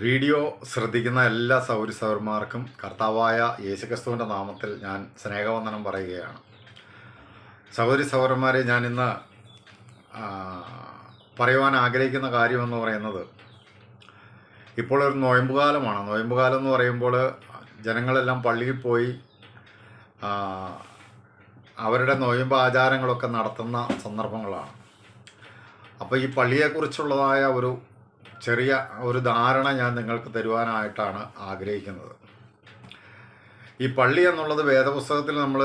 Video ശ്രദ്ധിക്കുന്ന എല്ലാ സൗരസൗരന്മാർക്കും കർത്താവായ യേശുക്രിസ്തുവിൻ്റെ നാമത്തിൽ ഞാൻ സ്നേഹവന്ദനം പറയുകയാണ്. സൗരസൗരന്മാരെ, ഞാൻ ഇന്ന് പറയുവാൻ ആഗ്രഹിക്കുന്ന കാര്യമെന്ന് പറയുന്നത്, ഇപ്പോൾ ഒരു നൊയമ്പുകാലമാണ്. നൊയമ്പുകാലം എന്ന് പറയുമ്പോൾ ജനങ്ങളെല്ലാം പള്ളിയിൽ പോയി അവരുടെ നൊയമ്പ് ആചാരങ്ങളൊക്കെ നടത്തുന്ന സന്ദർഭങ്ങളാണ്. അപ്പോൾ ഈ പള്ളിയെക്കുറിച്ചുള്ളതായ ചെറിയ ഒരു ധാരണ ഞാൻ നിങ്ങൾക്ക് തരുവാനായിട്ടാണ് ആഗ്രഹിക്കുന്നത്. ഈ പള്ളി എന്നുള്ളത് വേദപുസ്തകത്തിൽ നമ്മൾ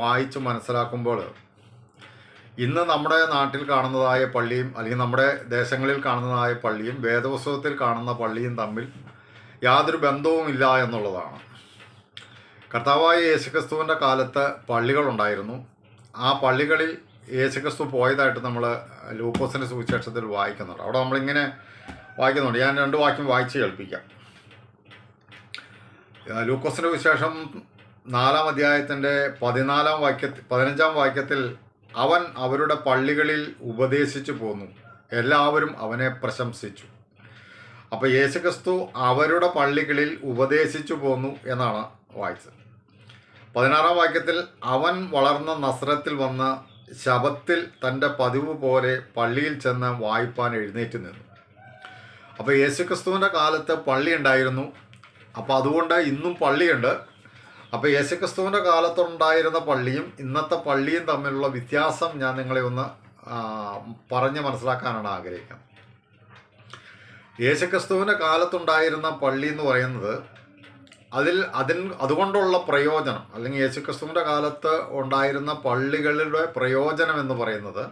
വായിച്ച് മനസ്സിലാക്കുമ്പോൾ, ഇന്ന് നമ്മുടെ നാട്ടിൽ കാണുന്നതായ പള്ളിയും അല്ലെങ്കിൽ നമ്മുടെ ദേശങ്ങളിൽ കാണുന്നതായ പള്ളിയും വേദപുസ്തകത്തിൽ കാണുന്ന പള്ളിയും തമ്മിൽ യാതൊരു ബന്ധവുമില്ല എന്നുള്ളതാണ്. കർത്താവായ യേശുക്രിസ്തുവിൻ്റെ കാലത്ത് പള്ളികളുണ്ടായിരുന്നു. ആ പള്ളികളിൽ യേശുക്രിസ്തു പോയതായിട്ട് നമ്മൾ ലൂക്കോസിൻ്റെ സുവിശേഷത്തിൽ വായിക്കുന്നുണ്ട്. അവിടെ നമ്മളിങ്ങനെ വായിക്കുന്നുണ്ട്. ഞാൻ 2 വാക്യം വായിച്ച് കേൾപ്പിക്കാം. ലൂക്കോസിൻ്റെ വിശേഷം 4-ാം അധ്യായത്തിൻ്റെ 15-ാം വാക്യത്തിൽ അവൻ അവരുടെ പള്ളികളിൽ ഉപദേശിച്ചു പോന്നു, എല്ലാവരും അവനെ പ്രശംസിച്ചു. അപ്പോൾ യേശുക്രിസ്തു അവരുടെ പള്ളികളിൽ ഉപദേശിച്ചു പോന്നു എന്നാണ് വായിച്ചത്. 16-ാം വാക്യത്തിൽ അവൻ വളർന്ന നസ്രത്തിൽ വന്ന് ശബത്തിൽ തൻ്റെ പതിവ് പോലെ പള്ളിയിൽ ചെന്ന് വായിപ്പാൻ എഴുന്നേറ്റ് നിന്നു. അപ്പോൾ യേശുക്രിസ്തുവിൻ്റെ കാലത്ത് പള്ളി ഉണ്ടായിരുന്നു. അപ്പോൾ അതുകൊണ്ട് ഇന്നും പള്ളിയുണ്ട്. അപ്പോൾ യേശുക്രിസ്തുവിൻ്റെ കാലത്തുണ്ടായിരുന്ന പള്ളിയും ഇന്നത്തെ പള്ളിയും തമ്മിലുള്ള വ്യത്യാസം ഞാൻ നിങ്ങളെ ഒന്ന് പറഞ്ഞ് മനസ്സിലാക്കാനാണ് ആഗ്രഹിക്കുന്നത്. യേശുക്രിസ്തുവിൻ്റെ കാലത്തുണ്ടായിരുന്ന പള്ളി എന്ന് പറയുന്നത്, അതുകൊണ്ടുള്ള പ്രയോജനം, അല്ലെങ്കിൽ യേശുക്രിസ്തുവിൻ്റെ കാലത്ത് ഉണ്ടായിരുന്ന പള്ളികളുടെ പ്രയോജനം എന്ന് പറയുന്നത്,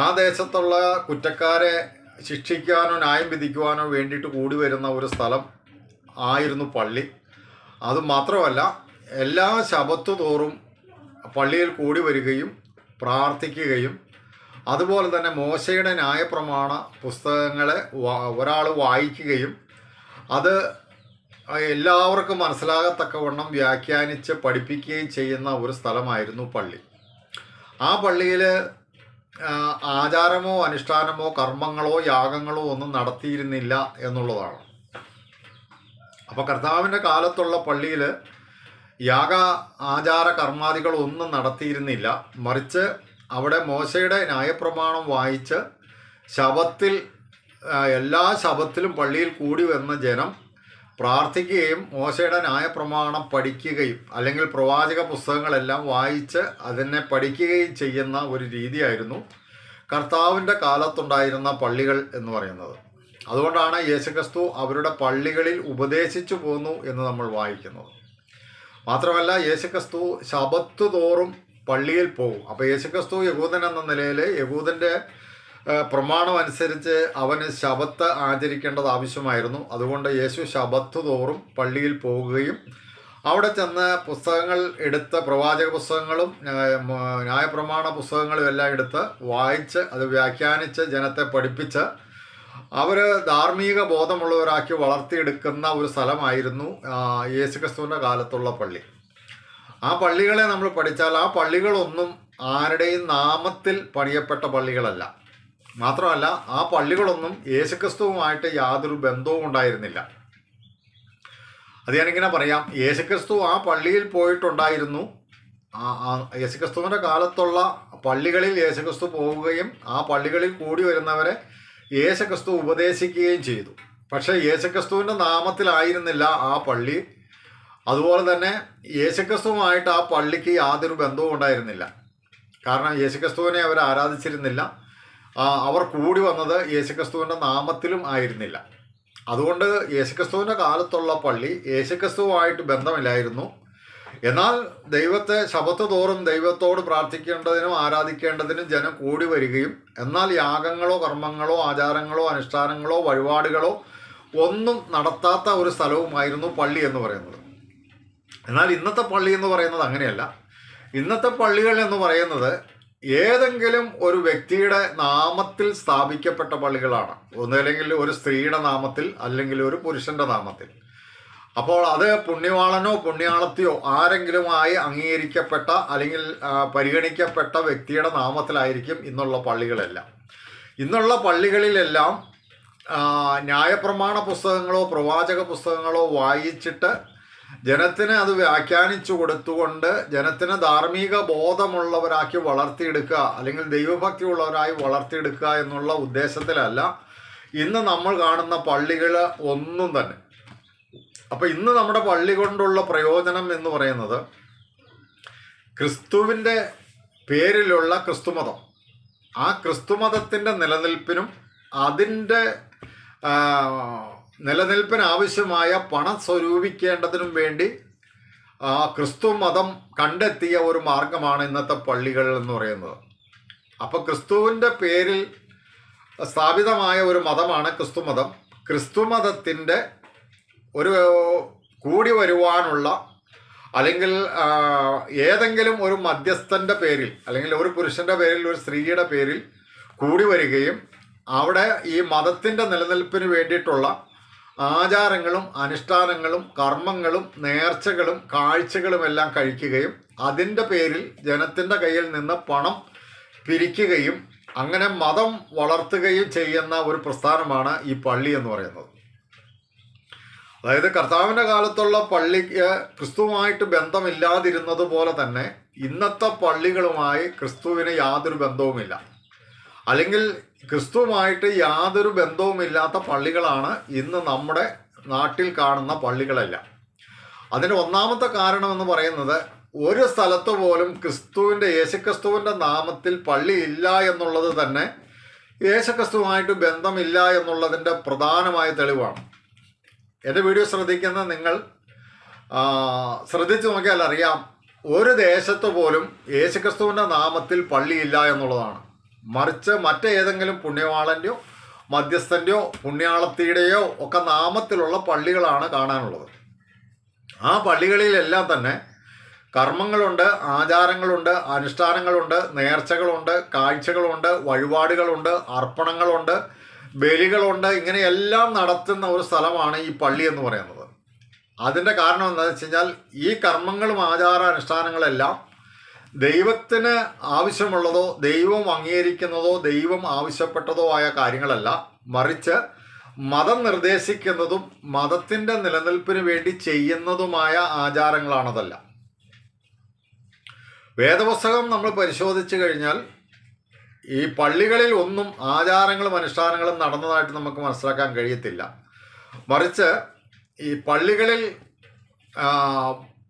ആ ദേശത്തുള്ള കുറ്റക്കാരെ ശിക്ഷിക്കാനോ ന്യായം വിധിക്കുവാനോ വേണ്ടിയിട്ട് കൂടി വരുന്ന ഒരു സ്ഥലം ആയിരുന്നു പള്ളി. അതുമാത്രമല്ല, എല്ലാ ശബത്ത് തോറും പള്ളിയിൽ കൂടി വരികയും പ്രാർത്ഥിക്കുകയും, അതുപോലെ തന്നെ മോശയുടെ ന്യായപ്രമാണ പുസ്തകങ്ങളെ ഒരാൾ വായിക്കുകയും അത് എല്ലാവർക്കും മനസ്സിലാകത്തക്കവണ്ണം വ്യാഖ്യാനിച്ച് പഠിപ്പിക്കുകയും ചെയ്യുന്ന ഒരു സ്ഥലമായിരുന്നു പള്ളി. ആ പള്ളിയിൽ ആചാരമോ അനുഷ്ഠാനമോ കർമ്മങ്ങളോ യാഗങ്ങളോ ഒന്നും നടത്തിയിരുന്നില്ല എന്നുള്ളതാണ്. അപ്പോൾ കർത്താവിൻ്റെ കാലത്തുള്ള പള്ളിയിൽ യാഗ ആചാര കർമാദികളൊന്നും നടത്തിയിരുന്നില്ല. മറിച്ച് അവിടെ മോശയുടെ ന്യായപ്രമാണം വായിച്ച് ശബത്തിൽ എല്ലാ ശബത്തിലും പള്ളിയിൽ കൂടി വന്ന ജനം പ്രാർത്ഥിക്കുകയും മോശയുടെ ന്യായപ്രമാണം പഠിക്കുകയും അല്ലെങ്കിൽ പ്രവാചക പുസ്തകങ്ങളെല്ലാം വായിച്ച് അതിനെ പഠിക്കുകയും ചെയ്യുന്ന ഒരു രീതിയായിരുന്നു കർത്താവിൻ്റെ കാലത്തുണ്ടായിരുന്ന പള്ളികൾ എന്ന് പറയുന്നത്. അതുകൊണ്ടാണ് യേശുക്രിസ്തു അവരുടെ പള്ളികളിൽ ഉപദേശിച്ചു പോന്നു എന്ന് നമ്മൾ വായിക്കുന്നത്. മാത്രമല്ല, യേശുക്രിസ്തു ശബത്ത് തോറും പള്ളിയിൽ പോകും. അപ്പോൾ യേശുക്രിസ്തു യഹൂദൻ എന്ന നിലയിൽ യഹൂദൻ്റെ പ്രമാണം അനുസരിച്ച് അവന് ശബത്ത് ആചരിക്കേണ്ടത് ആവശ്യമായിരുന്നു. അതുകൊണ്ട് യേശു ശബത്ത് തോറും പള്ളിയിൽ പോകുകയും അവിടെ ചെന്ന് പുസ്തകങ്ങൾ എടുത്ത്, പ്രവാചക പുസ്തകങ്ങളും ന്യായപ്രമാണ പുസ്തകങ്ങളും എല്ലാം എടുത്ത് വായിച്ച് അത് വ്യാഖ്യാനിച്ച് ജനത്തെ പഠിപ്പിച്ച് അവർ ധാർമ്മിക ബോധമുള്ളവരാക്കി വളർത്തിയെടുക്കുന്ന ഒരു സ്ഥലമായിരുന്നു യേശുക്രിസ്തുവിൻ്റെ കാലത്തുള്ള പള്ളി. ആ പള്ളികളെ നമ്മൾ പഠിച്ചാൽ ആ പള്ളികളൊന്നും ആരുടെയും നാമത്തിൽ പണിയപ്പെട്ട പള്ളികളല്ല. മാത്രമല്ല, ആ പള്ളികളൊന്നും യേശുക്രിസ്തുവുമായിട്ട് യാതൊരു ബന്ധവും ഉണ്ടായിരുന്നില്ല. അത് ഞാനിങ്ങനെ പറയാം. യേശുക്രിസ്തു ആ പള്ളിയിൽ പോയിട്ടുണ്ടായിരുന്നു. യേശുക്രിസ്തുവിൻ്റെ കാലത്തുള്ള പള്ളികളിൽ യേശുക്രിസ്തു പോവുകയും ആ പള്ളികളിൽ കൂടി വരുന്നവരെ യേശുക്രിസ്തു ഉപദേശിക്കുകയും ചെയ്തു. പക്ഷേ യേശുക്രിസ്തുവിൻ്റെ നാമത്തിലായിരുന്നില്ല ആ പള്ളി. അതുപോലെ തന്നെ യേശുക്രിസ്തുവുമായിട്ട് ആ പള്ളിക്ക് യാതൊരു ബന്ധവും ഉണ്ടായിരുന്നില്ല. കാരണം യേശുക്രിസ്തുവിനെ അവർ ആരാധിച്ചിരുന്നില്ല. അവർ കൂടി വന്നത് യേശുക്രിസ്തുവിൻ്റെ നാമത്തിലും ആയിരുന്നില്ല. അതുകൊണ്ട് യേശുക്രിസ്തുവിൻ്റെ കാലത്തുള്ള പള്ളി യേശുക്രിസ്തുവുമായിട്ട് ബന്ധമില്ലായിരുന്നു. എന്നാൽ ദൈവത്തെ ശബത്ത് തോറും ദൈവത്തോട് പ്രാർത്ഥിക്കേണ്ടതിനും ആരാധിക്കേണ്ടതിനും ജനം കൂടി വരികയും, എന്നാൽ യാഗങ്ങളോ കർമ്മങ്ങളോ ആചാരങ്ങളോ അനുഷ്ഠാനങ്ങളോ വഴിപാടുകളോ ഒന്നും നടത്താത്ത ഒരു സ്ഥലവുമായിരുന്നു പള്ളി എന്ന് പറയുന്നത്. എന്നാൽ ഇന്നത്തെ പള്ളി എന്ന് പറയുന്നത് അങ്ങനെയല്ല. ഇന്നത്തെ പള്ളികൾ എന്ന് പറയുന്നത് ഏതെങ്കിലും ഒരു വ്യക്തിയുടെ നാമത്തിൽ സ്ഥാപിക്കപ്പെട്ട പള്ളികളാണ്. ഒന്നല്ലെങ്കിൽ ഒരു സ്ത്രീയുടെ നാമത്തിൽ, അല്ലെങ്കിൽ ഒരു പുരുഷൻ്റെ നാമത്തിൽ. അപ്പോൾ അത് പുണ്യവാളനോ പുണ്യാളത്തിയോ ആരെങ്കിലുമായി അംഗീകരിക്കപ്പെട്ട അല്ലെങ്കിൽ പരിഗണിക്കപ്പെട്ട വ്യക്തിയുടെ നാമത്തിലായിരിക്കും ഇന്നുള്ള പള്ളികളെല്ലാം. ഇന്നുള്ള പള്ളികളിലെല്ലാം ന്യായപ്രമാണ പുസ്തകങ്ങളോ പ്രവാചക പുസ്തകങ്ങളോ വായിച്ചിട്ട് ജനത്തിന് അത് വ്യാഖ്യാനിച്ചു കൊടുത്തുകൊണ്ട് ജനത്തിന് ധാർമ്മിക ബോധമുള്ളവരാക്കി വളർത്തിയെടുക്കുക, അല്ലെങ്കിൽ ദൈവഭക്തി ഉള്ളവരായി വളർത്തിയെടുക്കുക എന്നുള്ള ഉദ്ദേശത്തിലല്ല ഇന്ന് നമ്മൾ കാണുന്ന പള്ളികൾ ഒന്നും തന്നെ. അപ്പം ഇന്ന് നമ്മുടെ പള്ളി കൊണ്ടുള്ള പ്രയോജനം എന്ന് പറയുന്നത് ക്രിസ്തുവിൻ്റെ പേരിലുള്ള ക്രിസ്തുമതം, ആ ക്രിസ്തുമതത്തിൻ്റെ നിലനിൽപ്പിനും അതിൻ്റെ നിലനിൽപ്പിനാവശ്യമായ പണം സ്വരൂപിക്കേണ്ടതിനും വേണ്ടി ക്രിസ്തു മതം കണ്ടെത്തിയ ഒരു മാർഗമാണ് ഇന്നത്തെ പള്ളികൾ എന്ന് പറയുന്നത്. അപ്പോൾ ക്രിസ്തുവിൻ്റെ പേരിൽ സ്ഥാപിതമായ ഒരു മതമാണ് ക്രിസ്തുമതം. ക്രിസ്തുമതത്തിൻ്റെ ഒരു കൂടി വരുവാനുള്ള, അല്ലെങ്കിൽ ഏതെങ്കിലും ഒരു മധ്യസ്ഥൻ്റെ പേരിൽ, അല്ലെങ്കിൽ ഒരു പുരുഷൻ്റെ പേരിൽ ഒരു സ്ത്രീയുടെ പേരിൽ കൂടി വരികയും അവിടെ ഈ മതത്തിൻ്റെ നിലനിൽപ്പിന് വേണ്ടിയിട്ടുള്ള ആചാരങ്ങളും അനുഷ്ഠാനങ്ങളും കർമ്മങ്ങളും നേർച്ചകളും കാഴ്ചകളും എല്ലാം കഴിക്കുകയും അതിൻ്റെ പേരിൽ ജനത്തിൻ്റെ കയ്യിൽ നിന്ന് പണം പിരിക്കുകയും അങ്ങനെ മതം വളർത്തുകയും ചെയ്യുന്ന ഒരു പ്രസ്ഥാനമാണ് ഈ പള്ളി എന്ന് പറയുന്നത്. അതായത് കർത്താവിൻ്റെ കാലത്തുള്ള പള്ളിക്ക് ക്രിസ്തുവുമായിട്ട് ബന്ധമില്ലാതിരുന്നത് പോലെ തന്നെ ഇന്നത്തെ പള്ളികളുമായി ക്രിസ്തുവിന് യാതൊരു ബന്ധവുമില്ല, അല്ലെങ്കിൽ ക്രിസ്തുവുമായിട്ട് യാതൊരു ബന്ധവുമില്ലാത്ത പള്ളികളാണ് ഇന്ന് നമ്മുടെ നാട്ടിൽ കാണുന്ന പള്ളികളെല്ലാം. അതിന് ഒന്നാമത്തെ കാരണമെന്ന് പറയുന്നത് ഒരു സ്ഥലത്ത് പോലും യേശുക്രിസ്തുവിൻ്റെ നാമത്തിൽ പള്ളി ഇല്ല എന്നുള്ളത് തന്നെ യേശുക്രിസ്തുവുമായിട്ട് ബന്ധമില്ല എന്നുള്ളതിൻ്റെ പ്രധാനമായ തെളിവാണ്. എൻ്റെ വീഡിയോ ശ്രദ്ധിക്കുന്ന നിങ്ങൾ ശ്രദ്ധിച്ചു നോക്കിയാൽ അറിയാം, ഒരു ദേശത്ത് പോലും യേശുക്രിസ്തുവിൻ്റെ നാമത്തിൽ പള്ളിയില്ല എന്നുള്ളതാണ്. മറിച്ച് മറ്റേതെങ്കിലും പുണ്യവാളൻ്റെയോ മധ്യസ്ഥൻ്റെയോ പുണ്യാളത്തിയുടെയോ ഒക്കെ നാമത്തിലുള്ള പള്ളികളാണ് കാണാനുള്ളത്. ആ പള്ളികളിലെല്ലാം തന്നെ കർമ്മങ്ങളുണ്ട്, ആചാരങ്ങളുണ്ട്, അനുഷ്ഠാനങ്ങളുണ്ട്, നേർച്ചകളുണ്ട്, കാഴ്ചകളുണ്ട്, വഴിപാടുകളുണ്ട്, അർപ്പണങ്ങളുണ്ട്, ബലികളുണ്ട്. ഇങ്ങനെയെല്ലാം നടത്തുന്ന ഒരു സ്ഥലമാണ് ഈ പള്ളി എന്ന് പറയുന്നത്. അതിൻ്റെ കാരണം എന്താണെന്ന് വെച്ച് കഴിഞ്ഞാൽ ഈ കർമ്മങ്ങളും ആചാര അനുഷ്ഠാനങ്ങളെല്ലാം ദൈവത്തിന് ആവശ്യമുള്ളതോ ദൈവം അംഗീകരിക്കുന്നതോ ദൈവം ആവശ്യപ്പെട്ടതോ ആയ കാര്യങ്ങളല്ല, മറിച്ച് മതം നിർദ്ദേശിക്കുന്നതും മതത്തിൻ്റെ നിലനിൽപ്പിന് വേണ്ടി ചെയ്യുന്നതുമായ ആചാരങ്ങളാണതല്ല. വേദപുസ്തകം നമ്മൾ പരിശോധിച്ചു കഴിഞ്ഞാൽ ഈ പള്ളികളിൽ ഒന്നും ആചാരങ്ങളും അനുഷ്ഠാനങ്ങളും നടന്നതായിട്ട് നമുക്ക് മനസ്സിലാക്കാൻ കഴിയത്തില്ല. മറിച്ച് ഈ പള്ളികളിൽ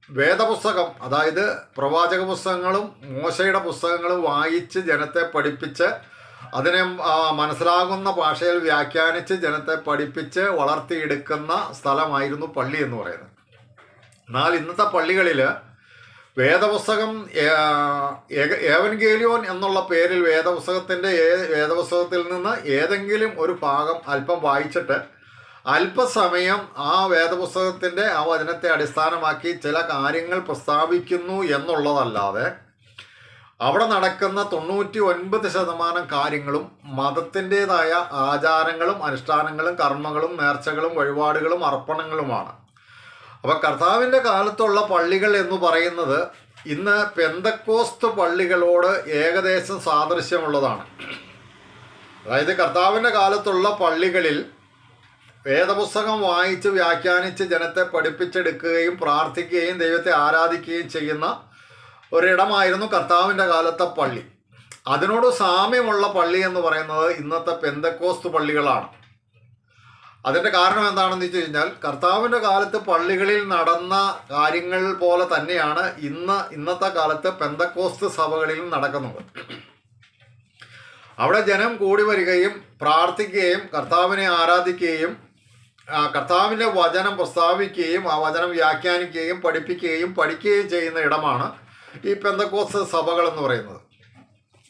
വേദപുസ്തകം, അതായത് പ്രവാചക പുസ്തകങ്ങളും മോശയുടെ പുസ്തകങ്ങളും വായിച്ച് ജനത്തെ പഠിപ്പിച്ച് അതിനെ മനസ്സിലാകുന്ന ഭാഷയിൽ വ്യാഖ്യാനിച്ച് ജനത്തെ പഠിപ്പിച്ച് വളർത്തിയെടുക്കുന്ന സ്ഥലമായിരുന്നു പള്ളി എന്ന് പറയുന്നത്. എന്നാൽ ഇന്നത്തെ പള്ളികളിൽ വേദപുസ്തകം ഏവൻഗേലിയോൻ എന്നുള്ള പേരിൽ വേദപുസ്തകത്തിൽ നിന്ന് ഏതെങ്കിലും ഒരു ഭാഗം അല്പം വായിച്ചിട്ട് അല്പസമയം ആ വേദപുസ്തകത്തിൻ്റെ ആ വചനത്തെ അടിസ്ഥാനമാക്കി ചില കാര്യങ്ങൾ പ്രസ്താവിക്കുന്നു എന്നുള്ളതല്ലാതെ അവിടെ നടക്കുന്ന 99% കാര്യങ്ങളും മതത്തിൻ്റേതായ ആചാരങ്ങളും അനുഷ്ഠാനങ്ങളും കർമ്മങ്ങളും നേർച്ചകളും വഴിപാടുകളും അർപ്പണങ്ങളുമാണ്. അപ്പോൾ കർത്താവിൻ്റെ കാലത്തുള്ള പള്ളികൾ എന്ന് പറയുന്നത് ഇന്ന് പെന്തക്കോസ്ത് പള്ളികളോട് ഏകദേശം സാദൃശ്യമുള്ളതാണ്. അതായത് കർത്താവിൻ്റെ കാലത്തുള്ള പള്ളികളിൽ വേദപുസ്തകം വായിച്ച് വ്യാഖ്യാനിച്ച് ജനത്തെ പഠിപ്പിച്ചെടുക്കുകയും പ്രാർത്ഥിക്കുകയും ദൈവത്തെ ആരാധിക്കുകയും ചെയ്യുന്ന ഒരിടമായിരുന്നു കർത്താവിൻ്റെ കാലത്തെ പള്ളി. അതിനോട് സാമ്യമുള്ള പള്ളി എന്ന് പറയുന്നത് ഇന്നത്തെ പെന്തക്കോസ്ത് പള്ളികളാണ്. അതിൻ്റെ കാരണം എന്താണെന്ന് വെച്ച് കഴിഞ്ഞാൽ കർത്താവിൻ്റെ കാലത്ത് പള്ളികളിൽ നടന്ന കാര്യങ്ങൾ പോലെ തന്നെയാണ് ഇന്നത്തെ കാലത്ത് പെന്തക്കോസ്ത് സഭകളിലും നടക്കുന്നത്. അവിടെ ജനം കൂടി വരികയും പ്രാർത്ഥിക്കുകയും കർത്താവിനെ ആരാധിക്കുകയും കർത്താവിൻ്റെ വചനം പ്രസ്താവിക്കുകയും ആ വചനം വ്യാഖ്യാനിക്കുകയും പഠിക്കുകയും ചെയ്യുന്ന ഇടമാണ് ഈ പെന്തക്കോസ്ത് സഭകൾ എന്ന് പറയുന്നത്.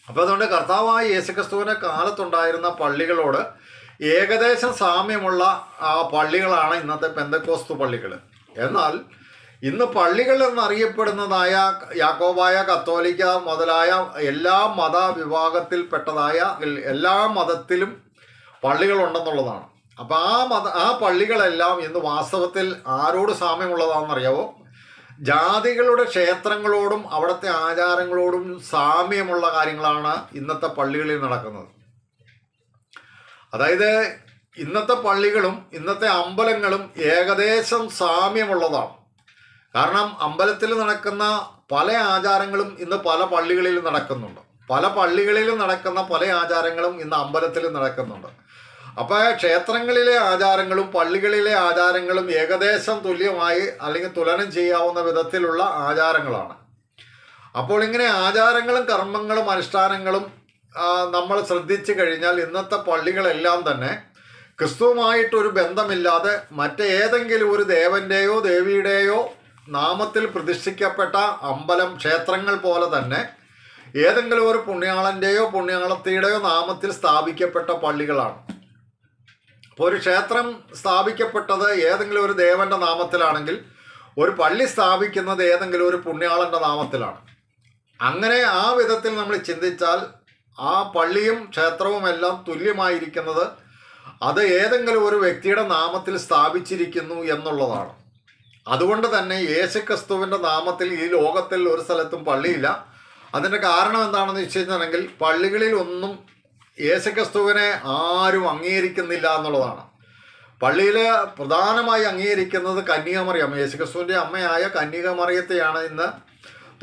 അപ്പോൾ അതുകൊണ്ട് കർത്താവായ യേശുക്രിസ്തുവിൻ്റെ കാലത്തുണ്ടായിരുന്ന പള്ളികളോട് ഏകദേശം സാമ്യമുള്ള പള്ളികളാണ് ഇന്നത്തെ പെന്തക്കോസ്ത് പള്ളികൾ. എന്നാൽ ഇന്ന് പള്ളികൾ എന്നറിയപ്പെടുന്നതായ യാക്കോബായ, കത്തോലിക്ക മുതലായ എല്ലാ മതവിഭാഗത്തിൽപ്പെട്ടതായ എല്ലാ മതത്തിലും പള്ളികളുണ്ടെന്നുള്ളതാണ്. അപ്പോൾ ആ പള്ളികളെല്ലാം ഇന്ന് വാസ്തവത്തിൽ ആരോട് സാമ്യമുള്ളതാണെന്നറിയാവോ? ജാതികളുടെ ക്ഷേത്രങ്ങളോടും അവിടുത്തെ ആചാരങ്ങളോടും സാമ്യമുള്ള കാര്യങ്ങളാണ് ഇന്നത്തെ പള്ളികളിൽ നടക്കുന്നത്. അതായത് ഇന്നത്തെ പള്ളികളും ഇന്നത്തെ അമ്പലങ്ങളും ഏകദേശം സാമ്യമുള്ളതാണ്. കാരണം അമ്പലത്തിൽ നടക്കുന്ന പല ആചാരങ്ങളും ഇന്ന് പല പള്ളികളിലും നടക്കുന്നുണ്ട്. പല പള്ളികളിലും നടക്കുന്ന പല ആചാരങ്ങളും ഇന്ന് അമ്പലത്തിൽ നടക്കുന്നുണ്ട്. അപ്പോൾ ക്ഷേത്രങ്ങളിലെ ആചാരങ്ങളും പള്ളികളിലെ ആചാരങ്ങളും ഏകദേശം തുല്യമായി അല്ലെങ്കിൽ തുലനം ചെയ്യാവുന്ന വിധത്തിലുള്ള ആചാരങ്ങളാണ്. അപ്പോൾ ഇങ്ങനെ ആചാരങ്ങളും കർമ്മങ്ങളും അനുഷ്ഠാനങ്ങളും നമ്മൾ ശ്രദ്ധിച്ചു കഴിഞ്ഞാൽ ഇന്നത്തെ പള്ളികളെല്ലാം തന്നെ ക്രിസ്തുവുമായിട്ടൊരു ബന്ധമില്ലാതെ മറ്റേതെങ്കിലും ഒരു ദേവൻ്റെയോ ദേവിയുടെയോ നാമത്തിൽ പ്രതിഷ്ഠിക്കപ്പെട്ട അമ്പലം, ക്ഷേത്രങ്ങൾ പോലെ തന്നെ ഏതെങ്കിലും ഒരു പുണ്യാളൻ്റെയോ പുണ്യാളത്തിയുടെയോ നാമത്തിൽ സ്ഥാപിക്കപ്പെട്ട പള്ളികളാണ്. അപ്പോൾ ഒരു ക്ഷേത്രം സ്ഥാപിക്കപ്പെട്ടത് ഏതെങ്കിലും ഒരു ദേവൻ്റെ നാമത്തിലാണെങ്കിൽ ഒരു പള്ളി സ്ഥാപിക്കുന്നത് ഏതെങ്കിലും ഒരു പുണ്യാളൻ്റെ നാമത്തിലാണ്. അങ്ങനെ ആ വിധത്തിൽ നമ്മൾ ചിന്തിച്ചാൽ ആ പള്ളിയും ക്ഷേത്രവും എല്ലാം തുല്യമായിരിക്കുന്നത് അത് ഏതെങ്കിലും ഒരു വ്യക്തിയുടെ നാമത്തിൽ സ്ഥാപിച്ചിരിക്കുന്നു എന്നുള്ളതാണ്. അതുകൊണ്ട് തന്നെ യേശുക്രിസ്തുവിൻ്റെ നാമത്തിൽ ഈ ലോകത്തിൽ ഒരു സ്ഥലത്തും പള്ളിയില്ല. അതിൻ്റെ കാരണം എന്താണെന്ന് വെച്ച് കഴിഞ്ഞിട്ടുണ്ടെങ്കിൽ പള്ളികളിലൊന്നും യേശുക്രിസ്തുവിനെ ആരും അംഗീകരിക്കുന്നില്ല എന്നുള്ളതാണ്. പള്ളിയിൽ പ്രധാനമായി അംഗീകരിക്കുന്നത് കന്യകമറിയം, യേശുക്രിസ്തുവിൻ്റെ അമ്മയായ കന്യകമറിയത്തെയാണ് ഇന്ന്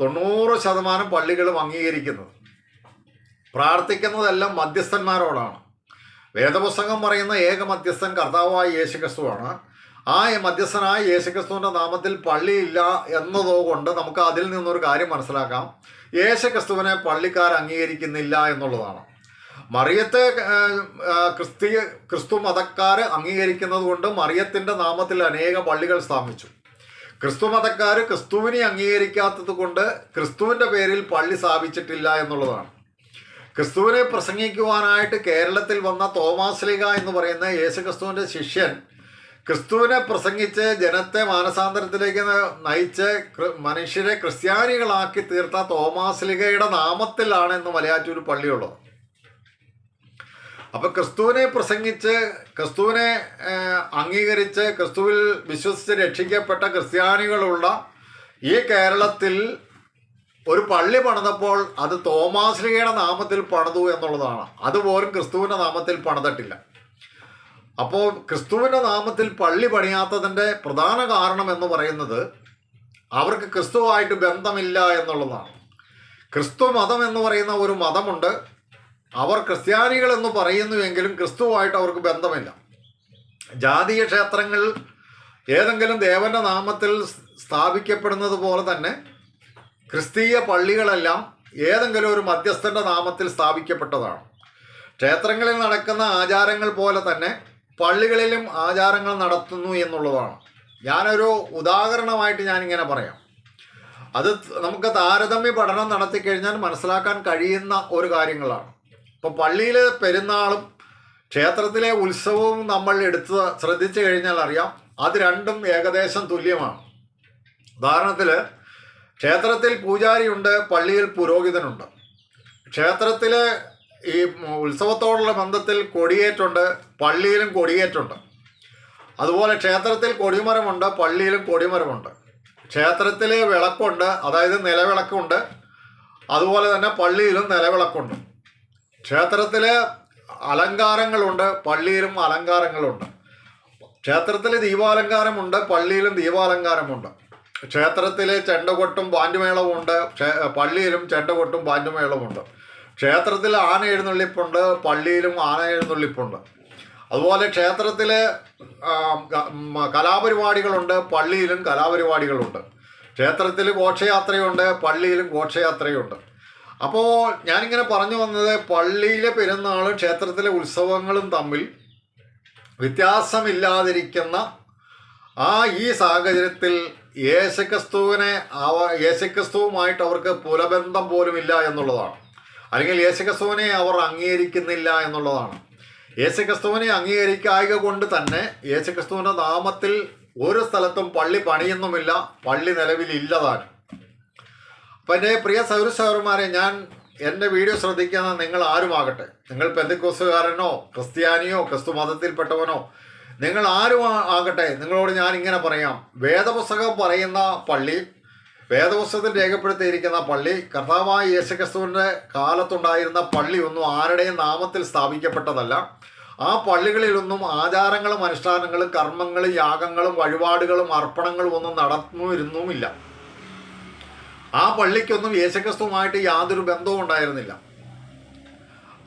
90% പള്ളികളും അംഗീകരിക്കുന്നത്. പ്രാർത്ഥിക്കുന്നതെല്ലാം മധ്യസ്ഥന്മാരോടാണ്. വേദപുസ്തകം പറയുന്ന ഏക മധ്യസ്ഥൻ കർത്താവായ യേശുക്രിസ്തുവാണ്. ആ മധ്യസ്ഥനായ യേശുക്രിസ്തുവിൻ്റെ നാമത്തിൽ പള്ളിയില്ല എന്നതുകൊണ്ട് നമുക്ക് അതിൽ നിന്നൊരു കാര്യം മനസ്സിലാക്കാം. യേശുക്രിസ്തുവിനെ പള്ളിക്കാർ അംഗീകരിക്കുന്നില്ല എന്നുള്ളതാണ്. മറിയത്തെ ക്രിസ്തു മതക്കാർ അംഗീകരിക്കുന്നത് കൊണ്ട് മറിയത്തിൻ്റെ നാമത്തിൽ അനേക പള്ളികൾ സ്ഥാപിച്ചു. ക്രിസ്തു മതക്കാർ ക്രിസ്തുവിനെ അംഗീകരിക്കാത്തത് കൊണ്ട് ക്രിസ്തുവിൻ്റെ പേരിൽ പള്ളി സ്ഥാപിച്ചിട്ടില്ല എന്നുള്ളതാണ്. ക്രിസ്തുവിനെ പ്രസംഗിക്കുവാനായിട്ട് കേരളത്തിൽ വന്ന തോമാസ് ലീഗ എന്ന് പറയുന്ന യേശുക്രിസ്തുവിൻ്റെ ശിഷ്യൻ ക്രിസ്തുവിനെ പ്രസംഗിച്ച് ജനത്തെ മാനസാന്തരത്തിലേക്ക് നയിച്ച് മനുഷ്യരെ ക്രിസ്ത്യാനികളാക്കി തീർത്ത തോമാസ് ലീഗയുടെ നാമത്തിലാണ് ഇന്ന് മലയാറ്റൂർ പള്ളിയുള്ളത്. അപ്പോൾ ക്രിസ്തുവിനെ പ്രസംഗിച്ച് ക്രിസ്തുവിനെ അംഗീകരിച്ച് ക്രിസ്തുവിൽ വിശ്വസിച്ച് രക്ഷിക്കപ്പെട്ട ക്രിസ്ത്യാനികളുള്ള ഈ കേരളത്തിൽ ഒരു പള്ളി പണിതപ്പോൾ അത് തോമാസ് ലീഗയുടെ നാമത്തിൽ പണിതു എന്നുള്ളതാണ്. അതുപോലും ക്രിസ്തുവിൻ്റെ നാമത്തിൽ പണിതിട്ടില്ല. അപ്പോൾ ക്രിസ്തുവിൻ്റെ നാമത്തിൽ പള്ളി പണിയാത്തതിൻ്റെ പ്രധാന കാരണം എന്ന് പറയുന്നത് അവർക്ക് ക്രിസ്തുവായിട്ട് ബന്ധമില്ല എന്നുള്ളതാണ്. ക്രിസ്തു മതം എന്ന് പറയുന്ന ഒരു മതമുണ്ട്. അവർ ക്രിസ്ത്യാനികൾ എന്ന് പറയുന്നുവെങ്കിലും ക്രിസ്തുവായിട്ട് അവർക്ക് ബന്ധമില്ല. ജാതീയ ക്ഷേത്രങ്ങൾ ഏതെങ്കിലും ദേവൻ്റെ നാമത്തിൽ സ്ഥാപിക്കപ്പെടുന്നത് പോലെ തന്നെ ക്രിസ്തീയ പള്ളികളെല്ലാം ഏതെങ്കിലും ഒരു മധ്യസ്ഥൻ്റെ നാമത്തിൽ സ്ഥാപിക്കപ്പെട്ടതാണ്. ക്ഷേത്രങ്ങളിൽ നടക്കുന്ന ആചാരങ്ങൾ പോലെ തന്നെ പള്ളികളിലും ആചാരങ്ങൾ നടത്തുന്നു എന്നുള്ളതാണ്. ഞാനൊരു ഉദാഹരണമായിട്ട് ഞാനിങ്ങനെ പറയാം. അത് നമുക്ക് താരതമ്യ പഠനം നടത്തിക്കഴിഞ്ഞാൽ മനസ്സിലാക്കാൻ കഴിയുന്ന ഒരു കാര്യങ്ങളാണ്. ഇപ്പോൾ പള്ളിയിലെ പെരുന്നാളും ക്ഷേത്രത്തിലെ ഉത്സവവും നമ്മൾ ശ്രദ്ധിച്ചു കഴിഞ്ഞാൽ അറിയാം, അത് രണ്ടും ഏകദേശം തുല്യമാണ്. ഉദാഹരണത്തിൽ ക്ഷേത്രത്തിൽ പൂജാരിയുണ്ട്, പള്ളിയിൽ പുരോഹിതനുണ്ട്. ക്ഷേത്രത്തിലെ ഈ ഉത്സവത്തോടുള്ള ബന്ധത്തിൽ കൊടിയേറ്റുണ്ട്, പള്ളിയിലും കൊടിയേറ്റുണ്ട്. അതുപോലെ ക്ഷേത്രത്തിൽ കൊടിമരമുണ്ട്, പള്ളിയിലും കൊടിമരമുണ്ട്. ക്ഷേത്രത്തിൽ വിളക്കുണ്ട്, അതായത് നിലവിളക്കുണ്ട്. അതുപോലെ തന്നെ പള്ളിയിലും നിലവിളക്കുണ്ട്. ക്ഷേത്രത്തിൽ അലങ്കാരങ്ങളുണ്ട്, പള്ളിയിലും അലങ്കാരങ്ങളുണ്ട്. ക്ഷേത്രത്തിൽ ദീപാലങ്കാരമുണ്ട്, പള്ളിയിലും ദീപാലങ്കാരമുണ്ട്. ക്ഷേത്രത്തിൽ ചെണ്ടകൊട്ടും ബാൻഡുമേളവും ഉണ്ട്, പള്ളിയിലും ചെണ്ടകൊട്ടും ബാൻഡുമേളവുമുണ്ട്. ക്ഷേത്രത്തിൽ ആന എഴുന്നള്ളിപ്പുണ്ട്, പള്ളിയിലും ആന എഴുന്നള്ളിപ്പുണ്ട്. അതുപോലെ ക്ഷേത്രത്തിൽ കലാപരിപാടികളുണ്ട്, പള്ളിയിലും കലാപരിപാടികളുണ്ട്. ക്ഷേത്രത്തിൽ ഘോഷയാത്രയുണ്ട്, പള്ളിയിലും ഘോഷയാത്രയുണ്ട്. അപ്പോൾ ഞാനിങ്ങനെ പറഞ്ഞു വന്നത് പള്ളിയിലെ പെരുന്നാളും ക്ഷേത്രത്തിലെ ഉത്സവങ്ങളും തമ്മിൽ വ്യത്യാസമില്ലാതിരിക്കുന്ന ഈ സാഹചര്യത്തിൽ യേശുക്രിസ്തുവുമായിട്ട് അവർക്ക് പുലബന്ധം പോലുമില്ല എന്നുള്ളതാണ്. അല്ലെങ്കിൽ യേശുക്രിസ്തുവിനെ അവർ അംഗീകരിക്കുന്നില്ല എന്നുള്ളതാണ്. യേശുക്രിസ്തുവിനെ അംഗീകരിക്കായക കൊണ്ട് തന്നെ യേശുക്രിസ്തുവിൻ്റെ നാമത്തിൽ ഒരു സ്ഥലത്തും പള്ളി പണിയുന്നുമില്ല, പള്ളി നിലവിലില്ലതാണ്. അപ്പം എൻ്റെ പ്രിയ സൗരസൗരന്മാരെ, ഞാൻ എൻ്റെ വീഡിയോ ശ്രദ്ധിക്കുന്ന നിങ്ങൾ ആരുമാകട്ടെ, നിങ്ങൾ പെന്തക്കോസ്തുകാരനോ ക്രിസ്ത്യാനിയോ ക്രിസ്തു മതത്തിൽപ്പെട്ടവനോ നിങ്ങൾ ആരും ആകട്ടെ, നിങ്ങളോട് ഞാൻ ഇങ്ങനെ പറയാം. വേദപുസ്തകം പറയുന്ന പള്ളി, വേദപുസ്തകത്തിൽ രേഖപ്പെടുത്തിയിരിക്കുന്ന പള്ളി, കർത്താവായ യേശുക്രിസ്തുവിൻ്റെ കാലത്തുണ്ടായിരുന്ന പള്ളി ഒന്നും ആരുടെയും നാമത്തിൽ സ്ഥാപിക്കപ്പെട്ടതല്ല. ആ പള്ളികളിലൊന്നും ആചാരങ്ങളും അനുഷ്ഠാനങ്ങളും കർമ്മങ്ങളും യാഗങ്ങളും വഴിപാടുകളും അർപ്പണങ്ങളും ഒന്നും നടന്നുമിരുന്നുമില്ല. ആ പള്ളിക്കൊന്നും യേശുക്രിസ്തുവുമായിട്ട് യാതൊരു ബന്ധവും ഉണ്ടായിരുന്നില്ല.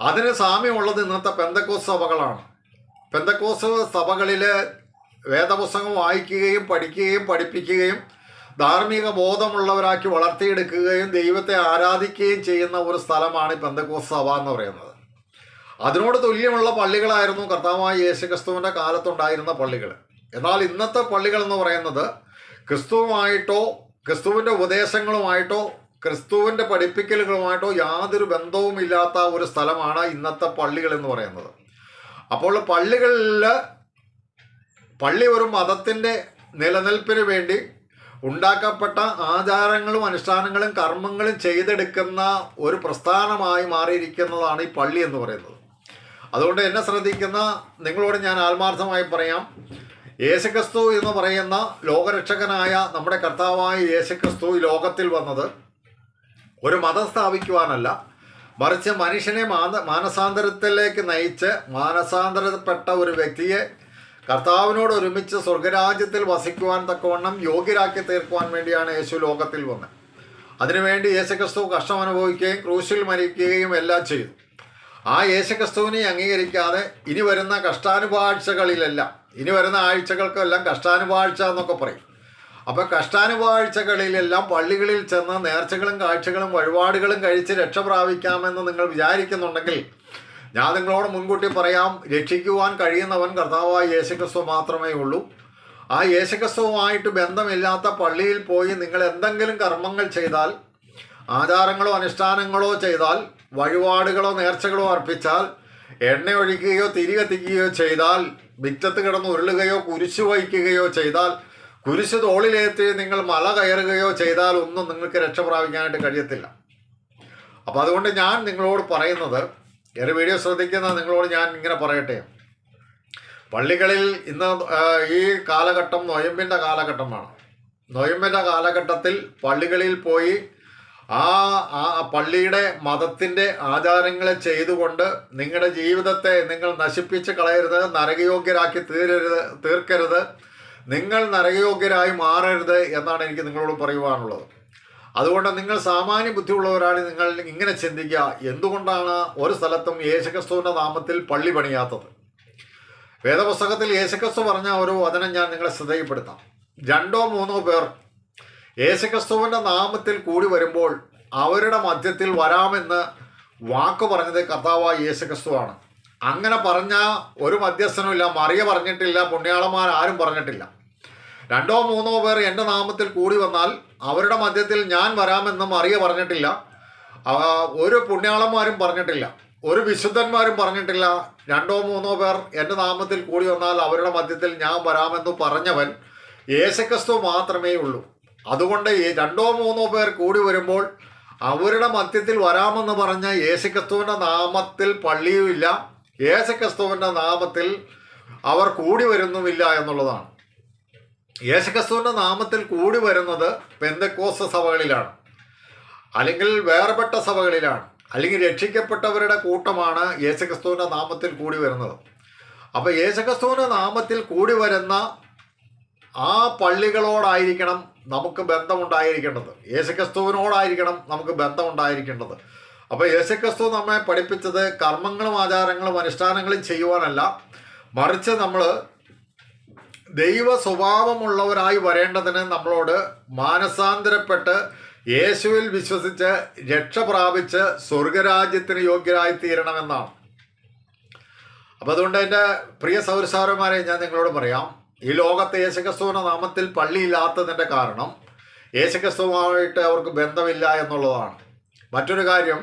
അതിന് സാമ്യമുള്ളത് ഇന്നത്തെ പെന്തക്കോസ് സഭകളാണ്. പെന്തക്കോസ് സഭകളിൽ വേദപുസ്തകം വായിക്കുകയും പഠിക്കുകയും പഠിപ്പിക്കുകയും ധാർമ്മിക ബോധമുള്ളവരാക്കി വളർത്തിയെടുക്കുകയും ദൈവത്തെ ആരാധിക്കുകയും ചെയ്യുന്ന ഒരു സ്ഥലമാണ് ഈ പെന്തക്കോസ് സഭ എന്ന് പറയുന്നത്. അതിനോട് തുല്യമുള്ള പള്ളികളായിരുന്നു കർത്താവായ യേശുക്രിസ്തുവിൻ്റെ കാലത്തുണ്ടായിരുന്ന പള്ളികൾ. എന്നാൽ ഇന്നത്തെ പള്ളികൾ എന്ന് പറയുന്നത് ക്രിസ്തുവുമായിട്ടോ ക്രിസ്തുവിൻ്റെ ഉപദേശങ്ങളുമായിട്ടോ ക്രിസ്തുവിൻ്റെ പഠിപ്പിക്കലുകളുമായിട്ടോ യാതൊരു ബന്ധവുമില്ലാത്ത ഒരു സ്ഥലമാണ് ഇന്നത്തെ പള്ളികൾ എന്ന് പറയുന്നത്. അപ്പോൾ പള്ളി ഒരു മതത്തിൻ്റെ നിലനിൽപ്പിന് വേണ്ടി ഉണ്ടാക്കപ്പെട്ട ആചാരങ്ങളും അനുഷ്ഠാനങ്ങളും കർമ്മങ്ങളും ചെയ്തെടുക്കുന്ന ഒരു പ്രസ്ഥാനമായി മാറിയിരിക്കുന്നതാണ് ഈ പള്ളി എന്ന് പറയുന്നത്. അതുകൊണ്ട് എന്നെ ശ്രദ്ധിക്കുന്ന നിങ്ങളോട് ഞാൻ ആത്മാർത്ഥമായി പറയാം, യേശുക്രിസ്തു എന്ന് പറയുന്ന ലോകരക്ഷകനായ നമ്മുടെ കർത്താവായ യേശുക്രിസ്തു ഈ ലോകത്തിൽ വന്നത് ഒരു മതം സ്ഥാപിക്കുവാനല്ല, മറിച്ച് മനുഷ്യനെ മാനസാന്തരത്തിലേക്ക് നയിച്ച് മാനസാന്തരപ്പെട്ട ഒരു വ്യക്തിയെ കർത്താവിനോട് ഒരുമിച്ച് സ്വർഗരാജ്യത്തിൽ വസിക്കുവാൻ തക്കവണ്ണം യോഗ്യരാക്കി തീർക്കുവാൻ വേണ്ടിയാണ് യേശു ലോകത്തിൽ വന്നത്. അതിനുവേണ്ടി യേശുക്രിസ്തു കഷ്ടം അനുഭവിക്കുകയും ക്രൂശിൽ മരിക്കുകയും എല്ലാം ചെയ്തു. ആ യേശുക്രിസ്തുവിനെ അംഗീകരിക്കാതെ ഇനി വരുന്ന കഷ്ടാനുപാഴ്ചകളിലെല്ലാം, ഇനി വരുന്ന ആഴ്ചകൾക്കെല്ലാം കഷ്ടാനുപാഴ്ച എന്നൊക്കെ പറയും. അപ്പോൾ കഷ്ടാനുപാഴ്ചകളിലെല്ലാം പള്ളികളിൽ ചെന്ന് നേർച്ചകളും കാഴ്ചകളും വഴിപാടുകളും കഴിച്ച് രക്ഷ പ്രാപിക്കാമെന്ന് നിങ്ങൾ വിചാരിക്കുന്നുണ്ടെങ്കിൽ ഞാൻ നിങ്ങളോട് മുൻകൂട്ടി പറയാം, രക്ഷിക്കുവാൻ കഴിയുന്നവൻ കർത്താവായ യേശുക്രിസ്തു മാത്രമേ ഉള്ളൂ. ആ യേശുക്രിസ്തുവുമായിട്ട് ബന്ധമില്ലാത്ത പള്ളിയിൽ പോയി നിങ്ങൾ എന്തെങ്കിലും കർമ്മങ്ങൾ ചെയ്താൽ, ആചാരങ്ങളോ അനുഷ്ഠാനങ്ങളോ ചെയ്താൽ, വഴിപാടുകളോ നേർച്ചകളോ അർപ്പിച്ചാൽ, എണ്ണ ഒഴിക്കുകയോ തിരി കത്തിക്കുകയോ ചെയ്താൽ, മുറ്റത്ത് കിടന്ന് ഉരുളുകയോ കുരിശു വഹിക്കുകയോ ചെയ്താൽ, കുരിശ് തോളിലേറ്റി നിങ്ങൾ മല കയറുകയോ ചെയ്താൽ ഒന്നും നിങ്ങൾക്ക് രക്ഷ പ്രാപിക്കാനായിട്ട് കഴിയത്തില്ല. അപ്പോൾ അതുകൊണ്ട് ഞാൻ നിങ്ങളോട് പറയുന്നത്, എൻ്റെ വീഡിയോ ശ്രദ്ധിക്കുന്ന നിങ്ങളോട് ഞാൻ ഇങ്ങനെ പറയട്ടെ, പള്ളികളിൽ ഇന്ന് ഈ കാലഘട്ടം നൊയമ്പിൻ്റെ കാലഘട്ടമാണ്. നൊയമ്പിൻ്റെ കാലഘട്ടത്തിൽ പള്ളികളിൽ പോയി ആ പള്ളിയുടെ മതത്തിൻ്റെ ആചാരങ്ങളെ ചെയ്തുകൊണ്ട് നിങ്ങളുടെ ജീവിതത്തെ നിങ്ങൾ നശിപ്പിച്ച് കളയരുത്, നരകയോഗ്യരാക്കി തീർക്കരുത്, നിങ്ങൾ നരകയോഗ്യരായി മാറരുത് എന്നാണ് എനിക്ക് നിങ്ങളോട് പറയുവാനുള്ളത്. അതുകൊണ്ട് നിങ്ങൾ സാമാന്യ ബുദ്ധിയുള്ളവരാണ്, നിങ്ങൾ ഇങ്ങനെ ചിന്തിക്കുക, എന്തുകൊണ്ടാണ് ഒരു സ്ഥലത്തും യേശുക്രിസ്തുവിൻ്റെ നാമത്തിൽ പള്ളി പണിയാത്തത്? വേദപുസ്തകത്തിൽ യേശുക്രിസ്തു പറഞ്ഞ ഒരു വചനം ഞാൻ നിങ്ങളെ ശ്രദ്ധയിൽപ്പെടുത്താം. 2-3 പേർ യേശുക്രിസ്തുവിൻ്റെ നാമത്തിൽ കൂടി വരുമ്പോൾ അവരുടെ മധ്യത്തിൽ വരാമെന്ന് വാക്ക് പറഞ്ഞത് കർത്താവായ യേശുക്രിസ്തുവാണ്. അങ്ങനെ പറഞ്ഞ ഒരു മധ്യസ്ഥനുമില്ല, മറിയ പറഞ്ഞിട്ടില്ല, പുണ്യാളന്മാർ ആരും പറഞ്ഞിട്ടില്ല. 2-3 പേർ എൻ്റെ നാമത്തിൽ കൂടി വന്നാൽ അവരുടെ മധ്യത്തിൽ ഞാൻ വരാമെന്ന് മറിയ പറഞ്ഞിട്ടില്ല, ഒരു പുണ്യാളന്മാരും പറഞ്ഞിട്ടില്ല, ഒരു വിശുദ്ധന്മാരും പറഞ്ഞിട്ടില്ല. 2-3 പേർ എൻ്റെ നാമത്തിൽ കൂടി വന്നാൽ അവരുടെ മധ്യത്തിൽ ഞാൻ വരാമെന്ന് പറഞ്ഞവൻ യേശുക്രിസ്തു മാത്രമേ ഉള്ളൂ. അതുകൊണ്ട് 2-3 പേർ കൂടി വരുമ്പോൾ അവരുടെ മധ്യത്തിൽ വരാമെന്ന് പറഞ്ഞ യേശുക്രിസ്തുവിൻ്റെ നാമത്തിൽ പള്ളിയുമില്ല, യേശുക്രിസ്തുവിൻ്റെ നാമത്തിൽ അവർ കൂടി വരുന്നുമില്ല എന്നുള്ളതാണ്. യേശുക്രിസ്തുവിൻ്റെ നാമത്തിൽ കൂടി വരുന്നത് പെന്തക്കോസ്ത് സഭകളിലാണ്, അല്ലെങ്കിൽ വേർപെട്ട സഭകളിലാണ്, അല്ലെങ്കിൽ രക്ഷിക്കപ്പെട്ടവരുടെ കൂട്ടമാണ് യേശുക്രിസ്തുവിൻ്റെ നാമത്തിൽ കൂടി വരുന്നത്. അപ്പോൾ യേശുക്രിസ്തുവിൻ്റെ നാമത്തിൽ കൂടി വരുന്ന ആ പള്ളികളോടായിരിക്കണം നമുക്ക് ബന്ധമുണ്ടായിരിക്കേണ്ടത്, യേശുക്രിസ്തുവിനോടായിരിക്കണം നമുക്ക് ബന്ധമുണ്ടായിരിക്കേണ്ടത്. അപ്പോൾ യേശുക്രിസ്തു നമ്മെ പഠിപ്പിച്ചത് കർമ്മങ്ങളും ആചാരങ്ങളും അനുഷ്ഠാനങ്ങളും ചെയ്യുവാനല്ല, മറിച്ച് നമ്മൾ ദൈവ സ്വഭാവമുള്ളവരായി വരേണ്ടതിന് നമ്മളോട് മാനസാന്തരപ്പെട്ട് യേശുവിൽ വിശ്വസിച്ച് രക്ഷ പ്രാപിച്ച് സ്വർഗരാജ്യത്തിന് യോഗ്യരായി തീരണമെന്നാണ്. അപ്പോൾ അതുകൊണ്ട് എൻ്റെ പ്രിയ സൗരസാരന്മാരെ ഞാൻ നിങ്ങളോട് പറയാം, ഈ ലോകത്തെ യേശുക്രിസ്തുവിൻ്റെ നാമത്തിൽ പള്ളിയില്ലാത്തതിൻ്റെ കാരണം യേശുക്രിസ്തുവുമായിട്ട് അവർക്ക് ബന്ധമില്ല എന്നുള്ളതാണ്. മറ്റൊരു കാര്യം,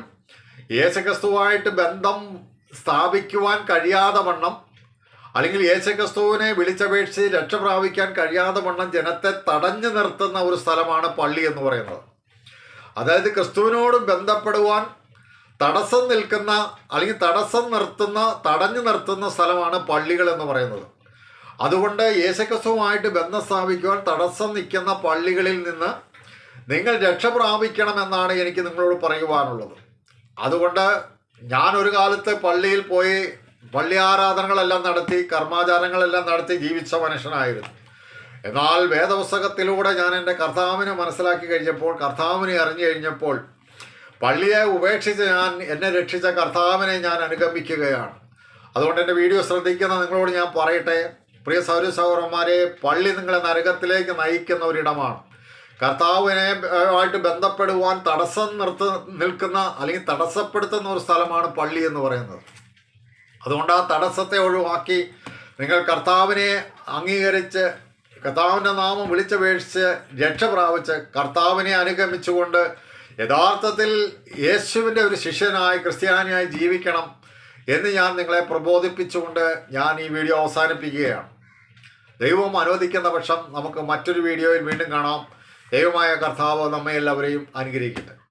യേശുക്രിസ്തുവായിട്ട് ബന്ധം സ്ഥാപിക്കുവാൻ കഴിയാതെ വണ്ണം, അല്ലെങ്കിൽ യേശുക്രിസ്തുവിനെ വിളിച്ചപേക്ഷിച്ച് രക്ഷ പ്രാപിക്കാൻ കഴിയാതെ വണ്ണം ജനത്തെ തടഞ്ഞു നിർത്തുന്ന ഒരു സ്ഥലമാണ് പള്ളി എന്ന് പറയുന്നത്. അതായത് ക്രിസ്തുവിനോട് ബന്ധപ്പെടുവാൻ തടസ്സം നിൽക്കുന്ന, അല്ലെങ്കിൽ തടഞ്ഞു നിർത്തുന്ന സ്ഥലമാണ് പള്ളികൾ എന്ന് പറയുന്നത്. അതുകൊണ്ട് യേശുക്രിസ്തുവുമായിട്ട് ബന്ധം സ്ഥാപിക്കുവാൻ തടസ്സം നിൽക്കുന്ന പള്ളികളിൽ നിന്ന് നിങ്ങൾ രക്ഷ പ്രാപിക്കണമെന്നാണ് എനിക്ക് നിങ്ങളോട് പറയുവാനുള്ളത്. അതുകൊണ്ട് ഞാൻ ഒരു കാലത്ത് പള്ളിയിൽ പോയി പള്ളി ആരാധനകളെല്ലാം നടത്തി കർമാചാരങ്ങളെല്ലാം നടത്തി ജീവിച്ച മനുഷ്യനായിരുന്നു. എന്നാൽ വേദപുസ്തകത്തിലൂടെ ഞാൻ എൻ്റെ കർത്താവിനെ മനസ്സിലാക്കി കഴിഞ്ഞപ്പോൾ, കർത്താവിനെ അറിഞ്ഞു കഴിഞ്ഞപ്പോൾ, പള്ളിയെ ഉപേക്ഷിച്ച് ഞാൻ എന്നെ രക്ഷിച്ച കർത്താവിനെ ഞാൻ അനുഗമിക്കുകയാണ്. അതുകൊണ്ട് എൻ്റെ വീഡിയോ ശ്രദ്ധിക്കുന്ന നിങ്ങളോട് ഞാൻ പറയട്ടെ, പ്രിയ സൗരസൗരന്മാരെ, പള്ളി നിങ്ങളെ നരകത്തിലേക്ക് നയിക്കുന്ന ഒരിടമാണ്. കർത്താവിനെ ആയിട്ട് ബന്ധപ്പെടുവാൻ നിൽക്കുന്ന അല്ലെങ്കിൽ തടസ്സപ്പെടുത്തുന്ന ഒരു സ്ഥലമാണ് പള്ളി എന്ന് പറയുന്നത്. അതുകൊണ്ട് ആ തടസ്സത്തെ ഒഴിവാക്കി നിങ്ങൾ കർത്താവിനെ അംഗീകരിച്ച് കർത്താവിൻ്റെ നാമം വിളിച്ചപേക്ഷിച്ച് രക്ഷ പ്രാപിച്ച് കർത്താവിനെ അനുഗമിച്ചുകൊണ്ട് യഥാർത്ഥത്തിൽ യേശുവിൻ്റെ ഒരു ശിഷ്യനായി ക്രിസ്ത്യാനിയായി ജീവിക്കണം എന്ന് ഞാൻ നിങ്ങളെ പ്രബോധിപ്പിച്ചുകൊണ്ട് ഞാൻ ഈ വീഡിയോ അവസാനിപ്പിക്കുകയാണ്. ദൈവം അനുവദിക്കുന്ന പക്ഷം നമുക്ക് മറ്റൊരു വീഡിയോയിൽ വീണ്ടും കാണാം. ദൈവമായ കർത്താവ് നമ്മെ എല്ലാവരെയും അനുഗ്രഹിക്കട്ടെ.